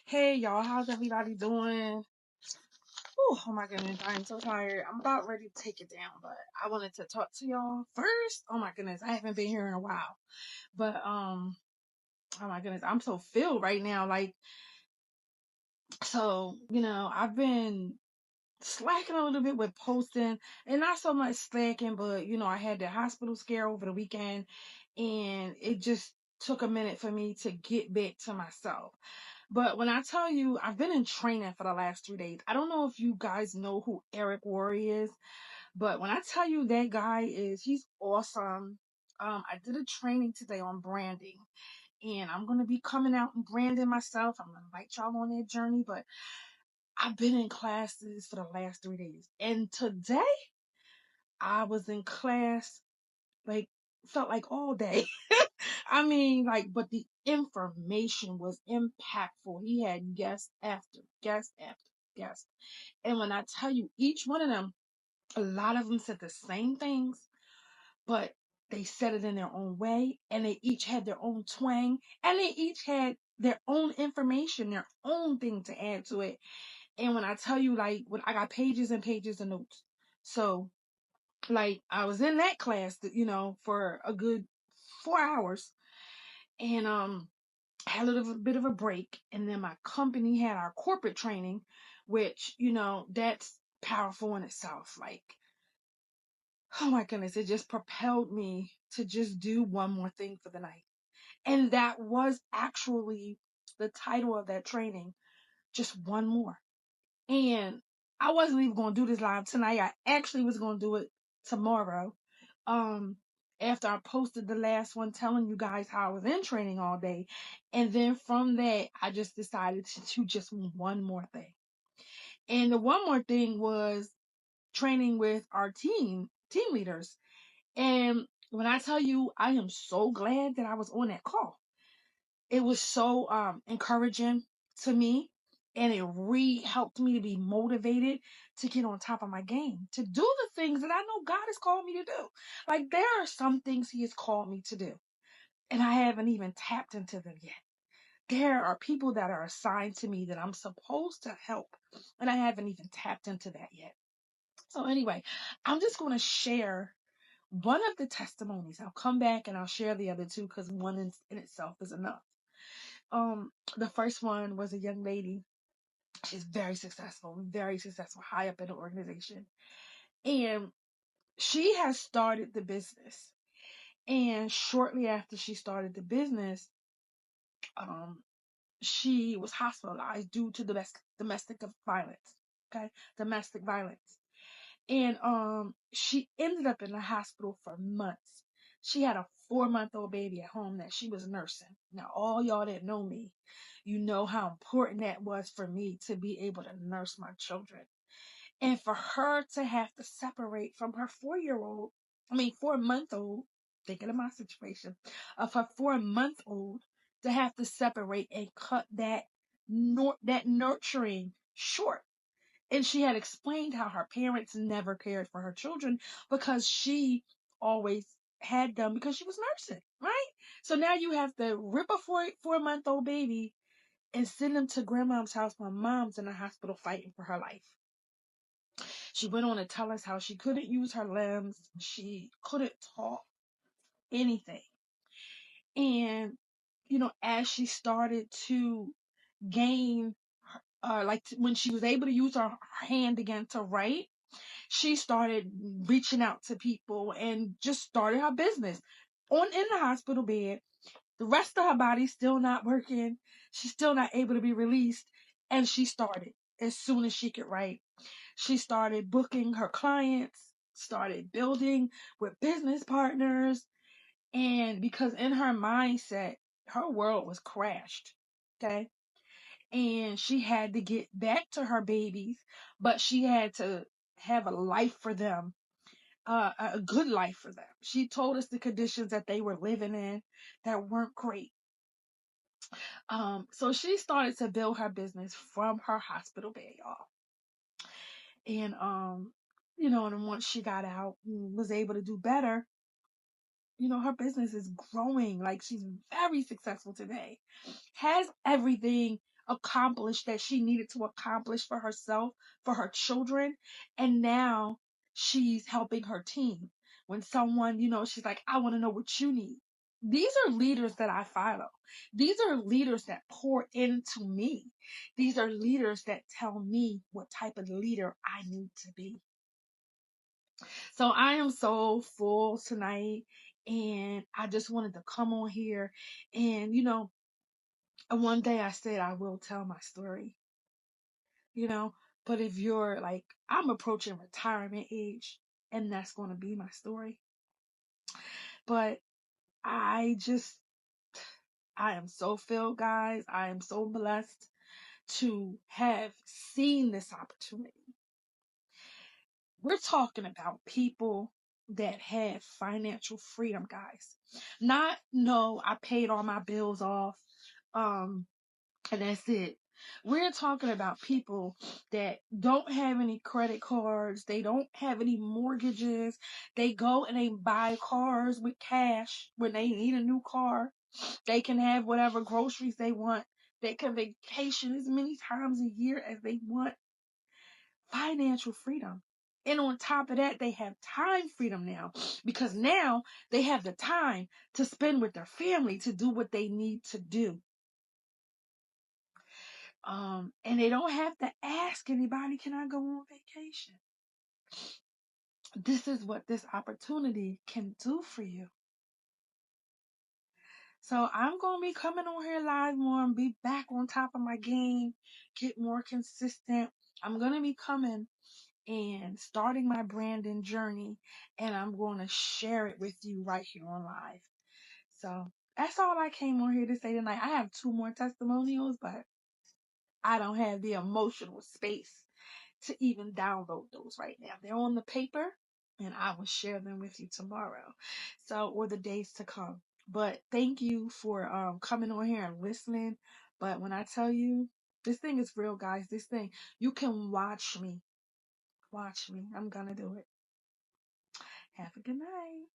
Hey y'all, how's everybody doing? Oh my goodness, I am so tired. I'm about ready to take it down, but I wanted to talk to y'all first. Oh my goodness, I haven't been here in a while. But oh my goodness, I'm so filled right now. I've been slacking a little bit with posting and not so much slacking, but I had the hospital scare over the weekend and it just took a minute for me to get back to myself. But when I tell you, I've been in training for the last 3 days. I don't know if you guys know who Eric Worre is, but when I tell you that guy he's awesome. I did a training today on branding, and I'm gonna be coming out and branding myself. I'm gonna invite y'all on that journey, but I've been in classes for the last 3 days, and today I was in class like felt like all day. I mean, but the information was impactful. He had guest after guest after guest. And when I tell you, each one of them, a lot of them said the same things, but they said it in their own way, and they each had their own twang, and they each had their own information, their own thing to add to it. And when I tell you, when I got pages and pages of notes. So, I was in that class, for a good 4 hours, and had a little bit of a break, and then my company had our corporate training, which that's powerful in itself. Oh my goodness, it just propelled me to just do one more thing for the night, and that was actually the title of that training, just one more. And I wasn't even going to do this live tonight. I actually was going to do it tomorrow, um after I posted the last one telling you guys how I was in training all day. And then from that, I just decided to do just one more thing. And the one more thing was training with our team leaders. And when I tell you, I am so glad that I was on that call. It was so encouraging to me, and it helped me to be motivated to get on top of my game, to do the things that I know God has called me to do. Like, there are some things He has called me to do, and I haven't even tapped into them yet. There are people that are assigned to me that I'm supposed to help, and I haven't even tapped into that yet. So anyway, I'm just going to share one of the testimonies. I'll come back and I'll share the other two, because one in itself is enough. The first one was a young lady. She's very successful, high up in the organization. And she has started the business. And shortly after she started the business, um, she was hospitalized due to domestic violence. Okay, domestic violence. And she ended up in the hospital for months. She had a 4-month-old baby at home that she was nursing. Now, all y'all that know me, you know how important that was for me to be able to nurse my children. And for her to have to separate from her 4-month-old, thinking of my situation, of her 4-month-old, to have to separate and cut that nurturing short. And she had explained how her parents never cared for her children because she always had them because she was nursing, right? So now you have to rip a 4-month-old baby and send them to grandmom's house while mom's in the hospital fighting for her life. She went on to tell us how she couldn't use her limbs, she couldn't talk, anything. And as she started to gain, when she was able to use her hand again to write, she started reaching out to people and just started her business in the hospital bed. The rest of her body still not working. She's still not able to be released. And she started as soon as she could write. She started booking her clients, started building with business partners. And because in her mindset, her world was crashed. Okay. And she had to get back to her babies, but she had to have a life for them, a good life for them. She told us the conditions that they were living in that weren't great. So she started to build her business from her hospital bed, y'all. And and once she got out and was able to do better, her business is growing. Like, she's very successful today. Has everything accomplish that she needed to accomplish for herself, for her children. And now she's helping her team. When someone, she's like, I want to know what you need. These are leaders that I follow. These are leaders that pour into me. These are leaders that tell me what type of leader I need to be. So I am so full tonight, and I just wanted to come on here. And, one day I said I will tell my story, you know, but if you're like, I'm approaching retirement age, and that's going to be my story. But I just, I am so filled, guys. I am so blessed to have seen this opportunity. We're talking about people that have financial freedom, guys. Not, no, I paid all my bills off, and that's it. We're talking about people that don't have any credit cards, they don't have any mortgages, they go and they buy cars with cash when they need a new car. They can have whatever groceries they want. They can vacation as many times a year as they want. Financial freedom. And on top of that, they have time freedom now, because now they have the time to spend with their family to do what they need to do. And they don't have to ask anybody, can I go on vacation? This is what this opportunity can do for you. So I'm going to be coming on here live more and be back on top of my game, get more consistent. I'm going to be coming and starting my branding journey, and I'm going to share it with you right here on live. So that's all I came on here to say tonight. I have 2 more testimonials, but I don't have the emotional space to even download those right now. They're on the paper, and I will share them with you tomorrow. So, or the days to come. But thank you for coming on here and listening. But when I tell you, this thing is real, guys. This thing, you can watch me. Watch me. I'm gonna do it. Have a good night.